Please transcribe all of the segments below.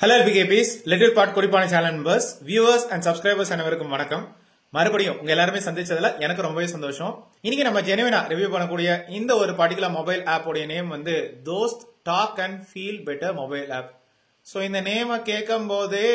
Hello LPKPs, Little Part Kodipani channel members, viewers and subscribers அனைவருக்கும் வணக்கம். மறுபடியும் உங்க எல்லாருமே சந்திச்சதுல எனக்கு ரொம்பவே சந்தோஷம். இன்னைக்கு நம்ம ஜெனுவினா ரிவ்யூ பண்ணக்கூடிய இந்த ஒரு பர்టిక్యులர் மொபைல் ஆப் உடைய நேம் வந்து Dost talk and feel better mobile app. So இந்த நேமை கேட்கும்போதே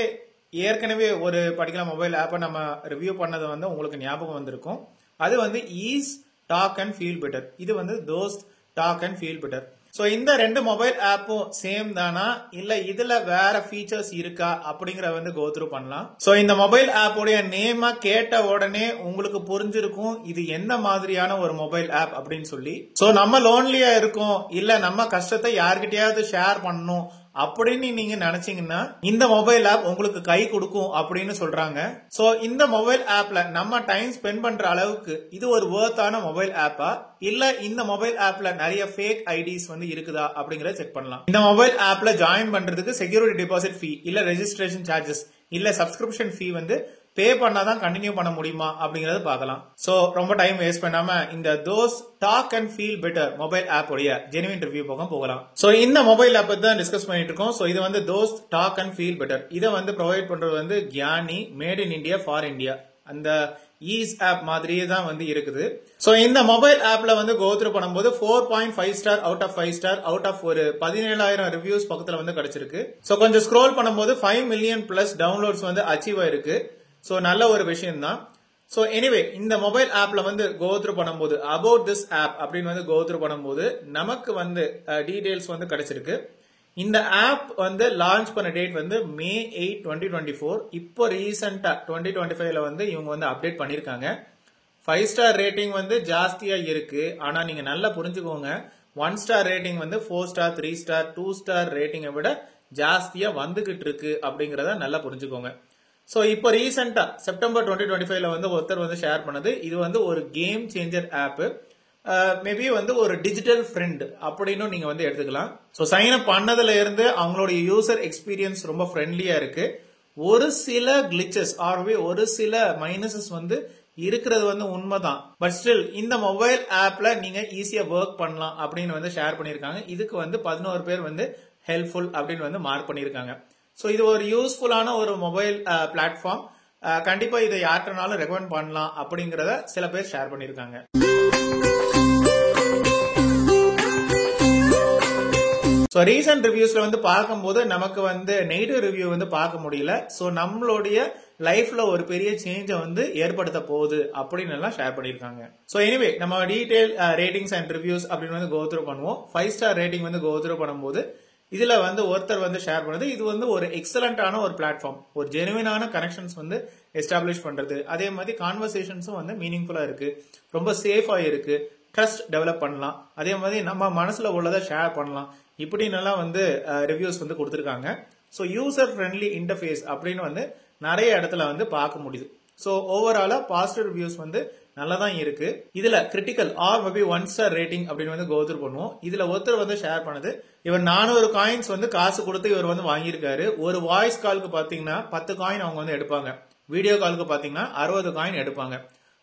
ஏற்கனவே ஒரு பர்టిక్యులர் மொபைல் ஆப்பை நம்ம ரிவ்யூ பண்ணது வந்து உங்களுக்கு ஞாபகம் வந்திருக்கும். அது வந்து ease talk and feel better. இது வந்து Dost talk and feel better. So இந்த ரெண்டு மொபைல் ஆப்பும் சேம் தானா இல்ல இதுல வேற ஃபீச்சர்ஸ் இருக்கா அப்படிங்கற வந்து கோ த்ரூ பண்ணலாம். சோ இந்த மொபைல் ஆப் உடைய நேம கேட்ட உடனே உங்களுக்கு புரிஞ்சிருக்கும் இது என்ன மாதிரியான ஒரு மொபைல் ஆப் அப்படின்னு சொல்லி. சோ நம்ம லோன்லியா இருக்கோம் இல்ல நம்ம கஷ்டத்தை யார்கிட்டயாவது ஷேர் பண்ணணும் அப்படின்னு நீங்க நினைச்சீங்கன்னா இந்த மொபைல் ஆப் உங்களுக்கு கை கொடுக்கும் அப்படின்னு சொல்றாங்க. சோ இந்த மொபைல் ஆப்ல நம்ம டைம் ஸ்பெண்ட் பண்ற அளவுக்கு இது ஒரு வொர்த்தான மொபைல் ஆப்பா இல்ல இந்த மொபைல் ஆப்ல நிறைய ஃபேக் ஐடிஸ் வந்து இருக்குதா அப்படிங்கறத செக் பண்ணலாம். இந்த மொபைல் ஆப்ல ஜாயின் பண்றதுக்கு செக்யூரிட்டி டெபாசிட் ஃபீ இல்ல ரெஜிஸ்ட்ரேஷன் சார்ஜஸ் இல்ல சப்ஸ்கிரிப்ஷன் ஃபீ வந்து பே பண்ணாதான் கண்டினியூ பண்ண முடியுமா அப்படிங்கறத பார்க்கலாம். சோ ரொம்ப டைம் வேஸ்ட் பண்ணாம இந்த Dost talk and feel better mobile app உடைய ஜெனுவின் ரிவ்யூ போகலாம். சோ இந்த மொபைல் ஆப் தான் டிஸ்கஸ் பண்ணிட்டு இருக்கோம். சோ இது வந்து Dost talk and feel better. இதை வந்து ப்ரொவைட் பண்றது வந்து Gyani, made in India for India. அந்த ஈஸ் ஆப் மாதிரியே தான் வந்து இருக்குது. சோ இந்த மொபைல் ஆப்ல வந்து கோ த்ரூ பண்ணும்போது 4.5 star out of 5 star out of ஒரு 17,000 ரிவ்யூஸ் பக்கத்துல வந்து கிடைச்சிருக்கு. சோ கொஞ்சம் ஸ்க்ரோல் பண்ணும்போது 5 மில்லியன் பிளஸ் டவுன்லோட்ஸ் வந்து அச்சீவ் ஆயிருக்கு. சோ நல்ல ஒரு விஷயம் தான். சோ எனிவே இந்த மொபைல் ஆப்ல வந்து கோ த்ரூ பண்ணும்போது அபவுட் திஸ் ஆப் அப்படின்னு வந்து கோ த்ரூ பண்ணும்போது நமக்கு வந்து டீடைல்ஸ் வந்து கிடைச்சிருக்கு. இந்த ஆப் வந்து லான்ச் பண்ண டேட் வந்து May 8, 2024. இப்போ ரீசெண்டா 2025ல வந்து இவங்க வந்து அப்டேட் பண்ணிருக்காங்க. 5 ஸ்டார் ரேட்டிங் வந்து ஜாஸ்தியா இருக்கு. ஆனா நீங்க நல்லா புரிஞ்சுக்கோங்க, 1 ஸ்டார் ரேட்டிங் வந்து 4 ஸ்டார் 3 ஸ்டார் 2 ஸ்டார் ரேட்டிங்கை விட ஜாஸ்தியா வந்துகிட்டு இருக்கு அப்படிங்கறத நல்லா புரிஞ்சுக்கோங்க. சோ இப்போ ரீசெண்டா செப்டம்பர் 2025ல வந்து ஒருத்தர் வந்து ஷேர் பண்ணது இது வந்து ஒரு கேம் சேஞ்சர் ஆப். மேபி வந்து ஒரு டிஜிட்டல் ஃப்ரெண்ட் அப்படின்னு நீங்க வந்து எடுத்துக்கலாம். சோ சைன் அப் பண்ணதுல இருந்து அவங்களுடைய யூசர் எக்ஸ்பீரியன்ஸ் ரொம்ப ஃப்ரெண்ட்லியா இருக்கு. ஒரு சில கிளிச்சஸ் ஆர்வே ஒரு சில மைனஸஸ் வந்து இருக்கிறது வந்து உண்மைதான். பட் ஸ்டில் இந்த மொபைல் ஆப்ல நீங்க ஈஸியா ஒர்க் பண்ணலாம் அப்படின்னு வந்து ஷேர் பண்ணிருக்காங்க. இதுக்கு வந்து 11 பேர் வந்து ஹெல்ப்ஃபுல் அப்படின்னு வந்து மார்க் பண்ணிருக்காங்க. சோ இது ஒரு யூஸ்ஃபுல்லான ஒரு மொபைல் பிளாட்ஃபார்ம். கண்டிப்பா இதை யார்கிட்டனாலும் ரெக்கமெண்ட் பண்ணலாம் அப்படிங்கறத சில பேர் ஷேர் பண்ணிருக்காங்க. சோ ரீசன்ட் ரிவ்யூஸ்ல வந்து பார்க்கும்போது நமக்கு வந்து நெகட்டிவ் ரிவ்யூ வந்து பார்க்க முடியல. சோ நம்மளுடைய லைஃப்ல ஒரு பெரிய சேஞ்ச வந்து ஏற்படுத்த போகுது அப்படின்னு எல்லாம் ஷேர் பண்ணிருக்காங்க. சோ எனிவே நம்ம டீடைல் ரேட்டிங்ஸ் அண்ட் ரிவ்யூஸ் அப்படின்னு வந்து கோ த்ரூ பண்ணுவோம். 5 ஸ்டார் ரேட்டிங் வந்து கோ த்ரூ பண்ணும்போது இதுல வந்து ஒருத்தர் வந்து ஷேர் பண்ணது இது வந்து ஒரு எக்ஸலண்டான ஒரு பிளாட்ஃபார்ம். ஒரு ஜெனுவினான கனெக்ஷன்ஸ் வந்து எஸ்டாப்ளிஷ் பண்றது, அதே மாதிரி கான்வர்சேஷன்ஸும் வந்து மீனிங்ஃபுல்லா இருக்கு, ரொம்ப சேஃபா இருக்கு, ட்ரஸ்ட் டெவலப் பண்ணலாம், அதே மாதிரி நம்ம மனசுல உள்ளதை ஷேர் பண்ணலாம், இப்படின்னு எல்லாம் வந்து ரிவ்யூஸ் வந்து கொடுத்திருக்காங்க. ஸோ யூசர் ஃப்ரெண்ட்லி இன்டர்ஃபேஸ் அப்படின்னு வந்து நிறைய இடத்துல வந்து பார்க்க முடியுது. ஸோ ஓவராலா பாசிட்டிவ் ரிவ்யூஸ் வந்து நல்லதான் இருக்கு. இதுல critical or maybe 1 star rating அப்படின்னு வந்து கோ த்ரூ பண்ணுவோம். இதுல ஒருத்தர் வந்து ஷேர் பண்ணது இவர் 400 காயின்ஸ் வந்து காசு கொடுத்து இவர் வந்து வாங்கியிருக்காரு. ஒரு வாய்ஸ் காலுக்கு பாத்தீங்கன்னா 10 காயின் அவங்க வந்து எடுப்பாங்க, வீடியோ காலுக்கு பாத்தீங்கன்னா 60 காயின் எடுப்பாங்க.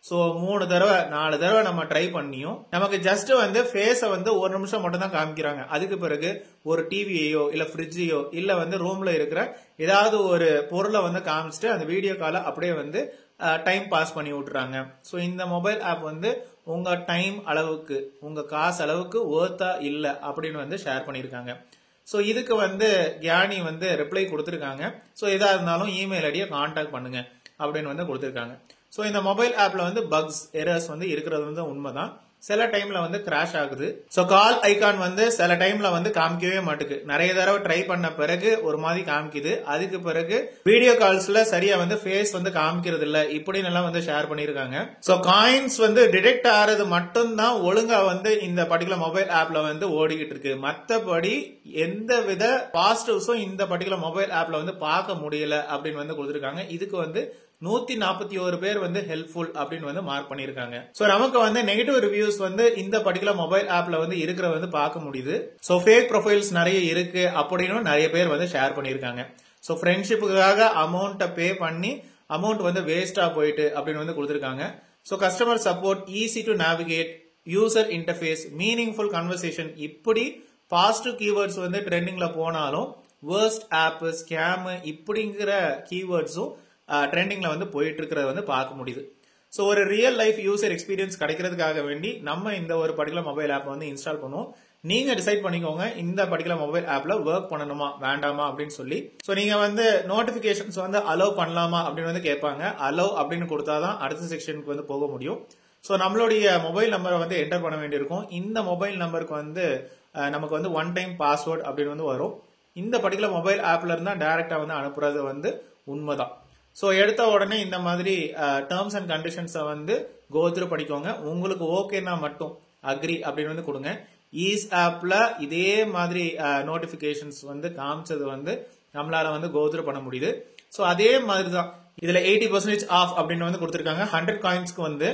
சோ 3 தடவை 4 தடவை நம்ம ட்ரை பண்ணியும் நமக்கு ஜஸ்ட் வந்து ஃபேஸ வந்து 1 நிமிஷம் மட்டும் தான் காமிக்கிறாங்க. அதுக்கு பிறகு ஒரு டிவியோ இல்ல ஃப்ரிட்ஜையோ இல்ல வந்து ரூம்ல இருக்கிற ஏதாவது ஒரு பொருளை வந்து காமிச்சிட்டு அந்த வீடியோ காலை அப்படியே வந்து டைம் பாஸ் பண்ணி விட்டுறாங்க. சோ இந்த மொபைல் ஆப் வந்து உங்க டைம் அளவுக்கு உங்க காசு அளவுக்கு ஒர்த்தா இல்ல அப்படின்னு வந்து ஷேர் பண்ணிருக்காங்க. சோ இதுக்கு வந்து கியானி வந்து ரிப்ளை கொடுத்திருக்காங்க. சோ எதா இருந்தாலும் இமெயில் ஐடியை கான்டாக்ட் பண்ணுங்க அப்படின்னு வந்து கொடுத்திருக்காங்க. சோ இந்த மொபைல் ஆப்ல வந்து பக்ஸ் எரர்ஸ் வந்து இருக்கிறது வந்து உண்மைதான். சில டைம்ல வந்து கிராஷ் ஆகுது. சோ கால் ஐகான் வந்து சில டைம்ல வந்து காமிக்கவே மாட்டுக்கு. நிறைய தடவை ட்ரை பண்ண பிறகு ஒரு மாதிரி காமிக்குது. அதுக்கு பிறகு வீடியோ கால்ஸ்ல சரியா வந்து ஃபேஸ் வந்து காமிக்கிறது இல்ல, இப்படின்னு எல்லாம் வந்து ஷேர் பண்ணிருக்காங்க. சோ காயின்ஸ் வந்து டிடெக்ட் ஆறது மட்டும் தான் ஒழுங்கா வந்து இந்த பர்టిక్యులர் மொபைல் ஆப்ல வந்து ஓடிக்கிட்டு இருக்கு. மத்தபடி எந்த வித பாசிட்டிவ்ஸும் இந்த பர்టిక్యులர் மொபைல் ஆப்ல வந்து பார்க்க முடியல அப்படின்னு வந்து கொடுத்திருக்காங்க. இதுக்கு வந்து 141 பேர் வந்து ஹெல்ப்ஃபுல் அப்படின்னு வந்து மார்க் பண்ணிருக்காங்க. சோ நமக்கு வந்து நெகட்டிவ் ரிவ்யூஸ் வந்து இந்த பர்టిక్యులர் மொபைல் ஆப்ல வந்து இருக்கிற வந்து பார்க்க முடியுது. சோ ஃபேக் ப்ரொஃபைல்ஸ் நிறைய இருக்கு அப்படின்னு நிறைய பேர் வந்து ஷேர் பண்ணிருக்காங்க. சோ ஃப்ரெண்ட்ஷிப்புக்காக அமௌண்ட்டை பே பண்ணி அமௌண்ட் வந்து வேஸ்டா போயிட்டு அப்படின்னு வந்து கொடுத்திருக்காங்க. So customer support, easy to navigate, user interface, meaningful conversation, இப்படி பாசிட்டிவ் கீவேர்ட்ஸ் வந்து ட்ரெண்டிங்ல போனாலும் வேர்ஸ்ட் ஆப், ஸ்கேம் இப்படிங்கிற கீவேர்ட்ஸும் ட்ரெண்டிங்ல வந்து போயிட்டு இருக்கிறத வந்து பார்க்க முடியுது. ஸோ ஒரு ரியல் லைஃப் யூசர் எக்ஸ்பீரியன்ஸ் கிடைக்கிறதுக்காக வேண்டி நம்ம இந்த ஒரு பர்டிகுலர் மொபைல் ஆப் வந்து இன்ஸ்டால் பண்ணுவோம். நீங்க டிசைட் பண்ணிக்கோங்க இந்த பர்டிகுலர் மொபைல் ஆப்ல ஒர்க் பண்ணணுமா வேண்டாமா அப்படின்னு சொல்லி. ஸோ நீங்க வந்து நோட்டிபிகேஷன்ஸ் வந்து அலோவ் பண்ணலாமா அப்படின்னு வந்து கேட்பாங்க. அலோவ் அப்படின்னு கொடுத்தாதான் அடுத்த செக்ஷனுக்கு வந்து போக முடியும். ஸோ நம்மளுடைய மொபைல் நம்பரை வந்து என்டர் பண்ண வேண்டியிருக்கும். இந்த மொபைல் நம்பருக்கு வந்து நமக்கு வந்து ஒன் டைம் பாஸ்வேர்ட் அப்படின்னு வந்து வரும். இந்த பர்டிகுலர் மொபைல் ஆப்ல இருந்தா டைரக்டா வந்து அனுப்புறது வந்து உண்மைதான். ஸோ எடுத்த உடனே இந்த மாதிரி டேர்ம்ஸ் அண்ட் கண்டிஷன்ஸை வந்து கோத்ரூ படிக்கோங்க. உங்களுக்கு ஓகேனா மட்டும் அக்ரி அப்படின்னு வந்து கொடுங்க. ஈஸ் ஆப்ல இதே மாதிரி நோட்டிபிகேஷன்ஸ் வந்து காமிச்சது வந்து நம்மளால வந்து கோத்ரூ பண்ண முடியுது. ஸோ அதே மாதிரி தான் இதுல 80% ஆஃப் அப்படின்னு வந்து கொடுத்துருக்காங்க. 100 காயின்ஸ்க்கு வந்து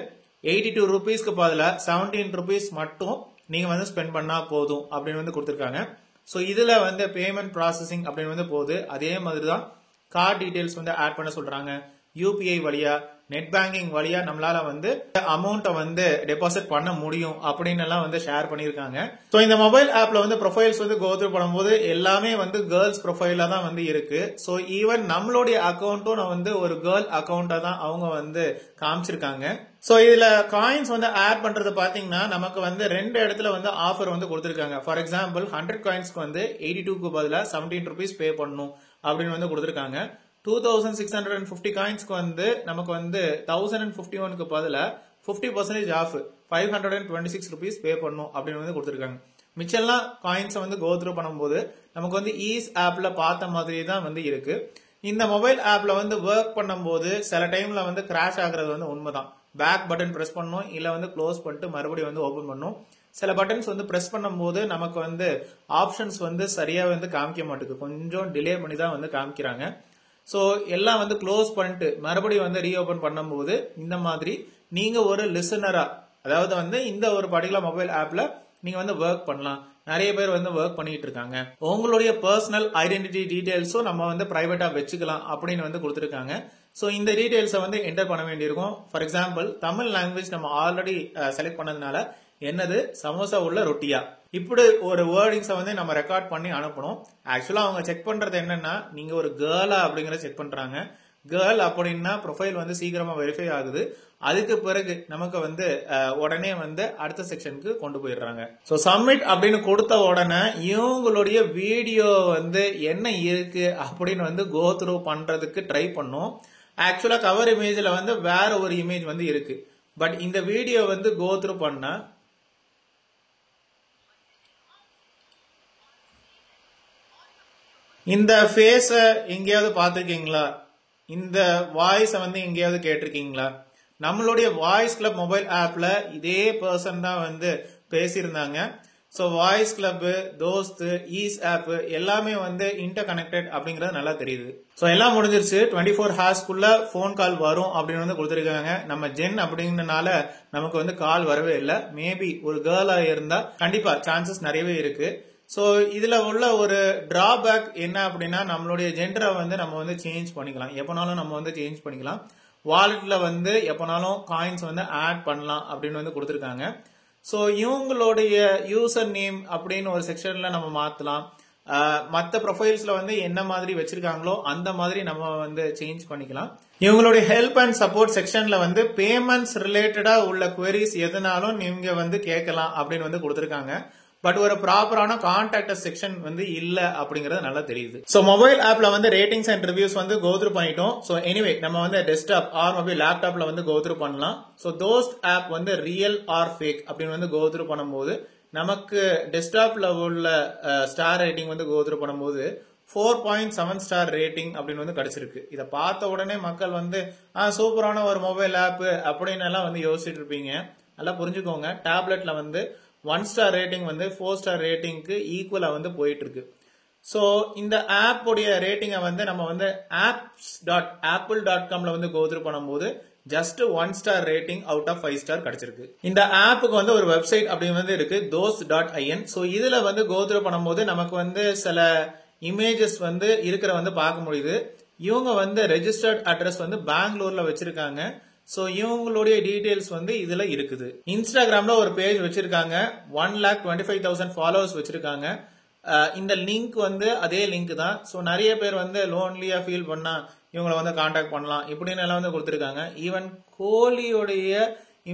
82 ரூபீஸ்க்கு பதிலாக 17 ரூபீஸ் மட்டும் நீங்க வந்து ஸ்பெண்ட் பண்ணா போதும் அப்படின்னு வந்து கொடுத்துருக்காங்க. ஸோ இதுல வந்து பேமெண்ட் ப்ராசஸிங் அப்படின்னு வந்து போகுது. அதே மாதிரி தான் கார்டு டீடைல்ஸ் வந்து ஆட் பண்ண சொல்றாங்க. யூபிஐ வழியா, நெட் பேங்கிங் வழியா நம்மளால வந்து அமௌண்ட்டை வந்து டெபாசிட் பண்ண முடியும் அப்படின்னு எல்லாம் வந்து ஷேர் பண்ணிருக்காங்க. ஸோ இந்த மொபைல் ஆப்ல வந்து ப்ரொஃபைல்ஸ் வந்து கோத்ரூ பண்ணும்போது எல்லாமே வந்து கேர்ள்ஸ் ப்ரொஃபைலா தான் வந்து இருக்கு. ஸோ ஈவன் நம்மளுடைய அக்கௌண்ட்டும் வந்து ஒரு கேர்ள் அக்கௌண்டா தான் அவங்க வந்து காமிச்சிருக்காங்க. ஸோ இதுல காயின்ஸ் வந்து ஆட் பண்றது பாத்தீங்கன்னா நமக்கு வந்து 2 இடத்துல வந்து ஆஃபர் வந்து கொடுத்துருக்காங்க. ஃபார் எக்ஸாம்பிள் 100 காயின்ஸ்க்கு வந்து 82க்கு பதிலாக 17 ரூபீஸ் பே பண்ணணும் அப்படின்னு வந்து கொடுத்துருக்காங்க. 2650 காயின்ஸ்க்கு வந்து நமக்கு வந்து 1051க்கு பதிலாக 50% ஆஃப் 526 ரூபீஸ் பே பண்ணும் அப்படின்னு வந்து கொடுத்துருக்காங்க. மிச்சம்லாம் காயின்ஸை வந்து கோத்ரூ பண்ணும்போது நமக்கு வந்து ஈஸ் ஆப்ல பார்த்த மாதிரி தான் வந்து இருக்கு. இந்த மொபைல் ஆப்ல வந்து ஒர்க் பண்ணும்போது சில டைம்ல வந்து கிராஷ் ஆகுறது வந்து உண்மைதான். பேக் பட்டன் பிரஸ் பண்ணணும், இல்ல வந்து க்ளோஸ் பண்ணிட்டு மறுபடியும் வந்து ஓபன் பண்ணணும். சில பட்டன்ஸ் வந்து பிரஸ் பண்ணும்போது நமக்கு வந்து ஆப்ஷன்ஸ் வந்து சரியா வந்து காமிக்க மாட்டேங்குது. கொஞ்சம் டிலே பண்ணி தான் வந்து காமிக்கிறாங்க. ஸோ எல்லாம் வந்து க்ளோஸ் பண்ணிட்டு மறுபடியும் வந்து ரீஓபன் பண்ணும்போது இந்த மாதிரி நீங்க ஒரு லிசனரா, அதாவது வந்து இந்த ஒரு பர்டிகுலர் மொபைல் ஆப்ல நீங்க வந்து ஒர்க் பண்ணலாம். நிறைய பேர் வந்து ஒர்க் பண்ணிட்டு இருக்காங்க. உங்களுடைய பர்சனல் ஐடென்டிட்டி டீடைல்ஸும் நம்ம வந்து பிரைவேட்டா வச்சுக்கலாம் அப்படின்னு வந்து கொடுத்துருக்காங்க. ஸோ இந்த டீடைல்ஸை வந்து என்டர் பண்ண வேண்டியிருக்கும். ஃபார் எக்ஸாம்பிள் தமிழ் லாங்குவேஜ் நம்ம ஆல்ரெடி செலக்ட் பண்ணதுனால என்னது சமோசா உள்ள ரொட்டியா, இப்படி ஒரு வேர்டிங்ஸை வந்து நம்ம ரெக்கார்ட் பண்ணி அனுப்பணும். ஆக்சுவலா அவங்க செக் பண்றது என்னன்னா நீங்க ஒரு கேர்ளா அப்படிங்கறத செக் பண்றாங்க. கேர்ள் அப்படின்னா ப்ரொஃபைல் வந்து சீக்கிரமா வெரிஃபை ஆகுது. அதுக்கு பிறகு நமக்கு வந்து உடனே வந்து அடுத்த செக்ஷனுக்கு கொண்டு போயிடுறாங்க. ஸோ சப்மிட் அப்படின்னு கொடுத்த உடனே இவங்களுடைய வீடியோ வந்து என்ன இருக்கு அப்படின்னு வந்து கோத்ரூ பண்றதுக்கு ட்ரை பண்ணும். ஆக்சுவலா கவர் இமேஜ்ல வந்து வேற ஒரு இமேஜ் வந்து இருக்கு. பட் இந்த வீடியோ வந்து கோத்ரூ பண்ண இந்த ஃபேஸ எங்கேயாவது பார்த்திருக்கீங்களா? இந்த வாய்ஸை வந்து எங்கேயாவது கேட்டிருக்கீங்களா? நம்மளுடைய வாய்ஸ் கிளப் மொபைல் ஆப்ல இதே பர்சன் தான் வந்து பேசியிருந்தாங்க. So voice club, Dost, ease app எல்லாமே வந்து இன்டர் கனெக்டட் அப்படிங்கறது நல்லா தெரியுது. ஸோ எல்லாம் முடிஞ்சிருச்சு. 24 ஹார்ஸ்க்குள்ள போன் கால் வரும் அப்படின்னு வந்து கொடுத்துருக்காங்க. நம்ம ஜென் அப்படிங்கறதுனால நமக்கு வந்து கால் வரவே இல்லை. மேபி ஒரு கேர்ளா இருந்தா கண்டிப்பா சான்சஸ் நிறையவே இருக்கு. ஸோ இதுல உள்ள ஒரு டிராபேக் என்ன அப்படின்னா நம்மளுடைய ஜெண்டரை வந்து நம்ம வந்து சேஞ்ச் பண்ணிக்கலாம். எப்போனாலும் நம்ம வந்து சேஞ்ச் பண்ணிக்கலாம். வாலெட்ல வந்து எப்போனாலும் காயின்ஸ் வந்து ஆட் பண்ணலாம் அப்படின்னு வந்து கொடுத்துருக்காங்க. ஸோ இவங்களுடைய யூசர் நேம் அப்படின்னு ஒரு செக்ஷன்ல நம்ம மாத்தலாம். மற்ற ப்ரொஃபைல்ஸ்ல வந்து என்ன மாதிரி வச்சிருக்காங்களோ அந்த மாதிரி நம்ம வந்து சேஞ்ச் பண்ணிக்கலாம். இவங்களுடைய ஹெல்ப் அண்ட் சப்போர்ட் செக்ஷன்ல வந்து பேமெண்ட்ஸ் ரிலேட்டடா உள்ள குவரிஸ் எதுனாலும் நீங்க வந்து கேட்கலாம் அப்படின்னு வந்து கொடுத்துருக்காங்க. பட் ஒரு ப்ராப்பரான கான்டாக்ட் செக்ஷன் வந்து இல்ல அப்படிங்கறது நல்லா தெரியுது. சோ மொபைல் ஆப்ல வந்து ரேட்டிங்ஸ் அண்ட் ரிவ்யூஸ் வந்து கோத்ரூ பண்ணிட்டோம். சோ எனிவே நம்ம வந்து டெஸ்க்டாப் ஆர் மொபைல் லேப்டாப்ல வந்து கோத்ரூ பண்ணலாம். சோ தோஸ்ட் ஆப் வந்து ரியல் ஆர் ஃபேக் அப்படின்னு வந்து கோத்ரூ பண்ணும்போது நமக்கு டெஸ்க்டாப்ல உள்ள ஸ்டார் ரேட்டிங் வந்து கோத்ரூ பண்ணும்போது 4.7 ஸ்டார் ரேட்டிங் அப்படின்னு வந்து கிடைச்சிருக்கு. இதை பார்த்த உடனே மக்கள் வந்து சூப்பரான ஒரு மொபைல் ஆப் அப்படின்னு எல்லாம் வந்து யோசிச்சுட்டு இருப்பீங்க. நல்லா புரிஞ்சுக்கோங்க, டேப்லெட்ல வந்து 1 ஸ்டார் ரேட்டிங் வந்து 4 ஸ்டார் ரேட்டிங்க்கு ஈக்குவலா வந்து போயிட்டு இருக்கு. ஸோ இந்த ஆப் உடைய ரேட்டிங்கை வந்து நம்ம வந்து apps.apple.comல வந்து கோத்ரூ பண்ணும்போது just 1 star rating out of 5 star கிடைச்சிருக்கு. இந்த ஆப்புக்கு வந்து ஒரு வெப்சைட் அப்படி வந்து இருக்கு, those.in. ஸோ இதுல வந்து கோத்ரூ பண்ணும்போது நமக்கு வந்து சில இமேஜஸ் வந்து இருக்கிற வந்து பார்க்க முடியுது. இவங்க வந்து ரெஜிஸ்டர்ட் அட்ரஸ் வந்து பெங்களூர்ல வச்சிருக்காங்க. சோ இவங்களுடைய டீடைல்ஸ் வந்து இதுல இருக்குது. இன்ஸ்டாகிராம்ல ஒரு பேஜ் வச்சிருக்காங்க, 1,25,000 ஃபாலோவர்ஸ் வச்சிருக்காங்க. இந்த லிங்க் வந்து அதே லிங்க் தான். ஸோ நிறைய பேர் வந்து லோன்லியா ஃபீல் பண்ணா இவங்களை வந்து காண்டாக்ட் பண்ணலாம் இப்படின்னு எல்லாம் வந்து கொடுத்துருக்காங்க. ஈவன் கோலியோடைய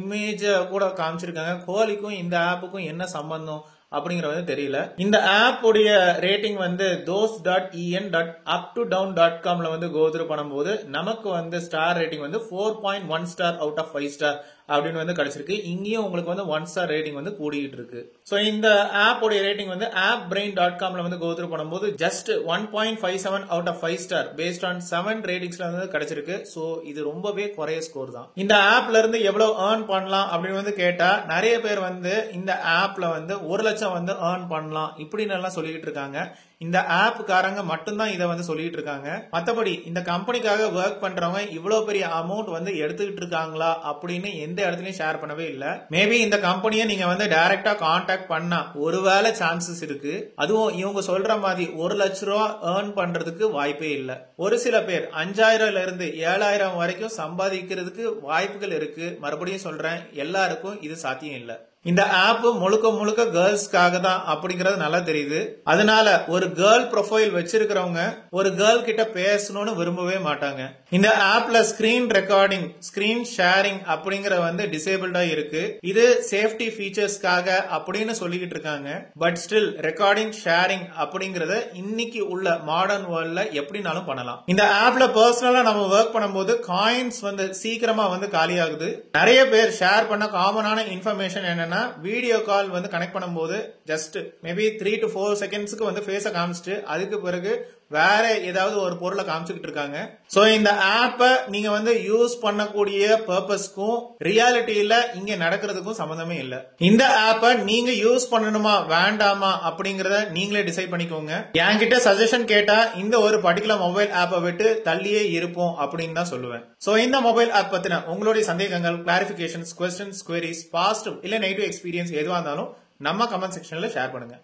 இமேஜ கூட காமிச்சிருக்காங்க. கோலிக்கும் இந்த ஆப்புக்கும் என்ன சம்பந்தம் அப்படிங்கறது தெரியல. இந்த ஆப் உடைய ரேட்டிங் வந்து those.en.uptodown.comல வந்து கோத்ரூ பண்ணும்போது நமக்கு வந்து ஸ்டார் ரேட்டிங் வந்து 4.1 ஸ்டார் அவுட் ஆஃப் 5 ஸ்டார் அப்படின்னு வந்து கிடைச்சிருக்கு. இங்கேயும் உங்களுக்கு வந்து 1 ஸ்டார் ரேட்டிங் வந்து கூடிட்டு இருக்கு. சோ இந்த ஆப் உடைய ரேட்டிங் வந்து appbrain.comல வந்து கோத்ரூ பண்ணும்போது just 1.57 out of 5 star based on 7 ரேட்டிங்ஸ்ல வந்து கிடைச்சிருக்கு. சோ இது ரொம்பவே குறைய ஸ்கோர் தான். இந்த ஆப்ல இருந்து எவ்வளவு ஏர்ன் பண்ணலாம் அப்படின்னு வந்து கேட்டா நிறைய பேர் வந்து இந்த ஆப்ல வந்து 1 லட்சம் வந்து ஏர்ன் பண்ணலாம் இப்படின்னு எல்லாம் சொல்லிட்டு இருக்காங்க. இந்த ஆப்புக்காரங்க மட்டும்தான் இதை வந்து சொல்லிட்டு இருக்காங்க. மத்தபடி இந்த கம்பெனிக்காக ஒர்க் பண்றவங்க இவ்வளவு பெரிய அமௌண்ட் வந்து எடுத்துக்கிட்டு இருக்காங்களா அப்படின்னு எந்த இடத்துலயும் ஷேர் பண்ணவே இல்ல. மேபி இந்த கம்பெனியை நீங்க வந்து டைரக்டா கான்டாக்ட் பண்ணா ஒருவேளை சான்சஸ் இருக்கு. அதுவும் இவங்க சொல்ற மாதிரி 1 லட்சம் ரூபாய் ஏர்ன் பண்றதுக்கு வாய்ப்பே இல்ல. ஒரு சில பேர் 5000 இருந்து 7000 வரைக்கும் சம்பாதிக்கிறதுக்கு வாய்ப்புகள் இருக்கு. மறுபடியும் சொல்றேன், எல்லாருக்கும் இது சாத்தியம் இல்ல. இந்த ஆப் முழுக்க முழுக்க கேர்ள்ஸ்க்காக தான் அப்படிங்கறது நல்லா தெரியுது. அதனால ஒரு கேர்ள் ப்ரொஃபைல் வச்சிருக்கிறவங்க ஒரு கேர்ள் கிட்ட பேசணும்னு விரும்பவே மாட்டாங்க. இந்த ஆப்ல ஸ்கிரீன் ரெக்கார்டிங், ஸ்கிரீன் ஷேரிங் அப்படிங்கற வந்து டிசேபிள்டா இருக்கு. இது சேஃப்டி ஃபீச்சர்ஸ்க்காக அப்படின்னு சொல்லிக்கிட்டு இருக்காங்க. பட் ஸ்டில் ரெக்கார்டிங், ஷேரிங் அப்படிங்கறத இன்னைக்கு உள்ள மாடர்ன் வேர்ல்ட்ல எப்படினாலும் பண்ணலாம். இந்த ஆப்ல பர்சனலா நம்ம ஒர்க் பண்ணும்போது காயின்ஸ் வந்து சீக்கிரமா வந்து காலி ஆகுது. நிறைய பேர் ஷேர் பண்ண காமனான இன்ஃபர்மேஷன் என்னன்னா, வீடியோ கால் வந்து கனெக்ட் பண்ணும்போது ஜஸ்ட் மேபி 3 to 4 செகண்ட்ஸ்க்கு வந்து ஃபேஸ காமிச்சிட்டு அதுக்கு பிறகு வேற ஏதாவது ஒரு பொருளை காமிச்சுக்கிட்டு இருக்காங்க. சோ இந்த ஆப்பை நீங்க வந்து யூஸ் பண்ணக்கூடிய பர்பஸ்க்கும் ரியாலிட்டியில இங்க நடக்கிறதுக்கும் சம்பந்தமே இல்ல. இந்த ஆப்பை நீங்க யூஸ் பண்ணணுமா வேண்டாமா அப்படிங்கறத நீங்களே டிசைட் பண்ணிக்கோங்க. என்கிட்ட சஜஷன் கேட்டா இந்த ஒரு பர்டிகுலர் மொபைல் ஆப்பை விட்டு தள்ளியே இருப்போம் அப்படின்னு தான் சொல்லுவேன். சோ இந்த மொபைல் ஆப் பத்தின உங்களுடைய சந்தேகங்கள், கிளாரிபிகேஷன்ஸ், குவெஸ்டன்ஸ், குவெரிஸ், பாசிட்டிவ் இல்ல நெகட்டிவ் எக்ஸ்பீரியன்ஸ் எதுவா இருந்தாலும் நம்ம கமெண்ட் செக்ஷன்ல ஷேர் பண்ணுங்க.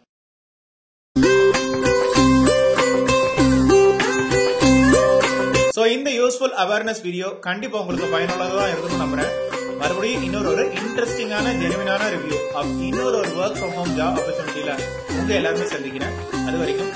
சோ இந்த யூஸ்ஃபுல் அவேர்னஸ் வீடியோ கண்டிப்பா உங்களுக்கு பயனுள்ளதா இருக்கும்னு நம்புறேன். மறுபடியும் இன்னொரு இன்ட்ரெஸ்டிங்கான ஜெனுவினான ரிவ்யூ இன்னொரு ஒர்க் ஃப்ரம் ஹோம் ஜாப் ஆப்பர்ச்சுனிட்டியில உங்க எல்லாருமே சந்திக்கிறேன். அது வரைக்கும்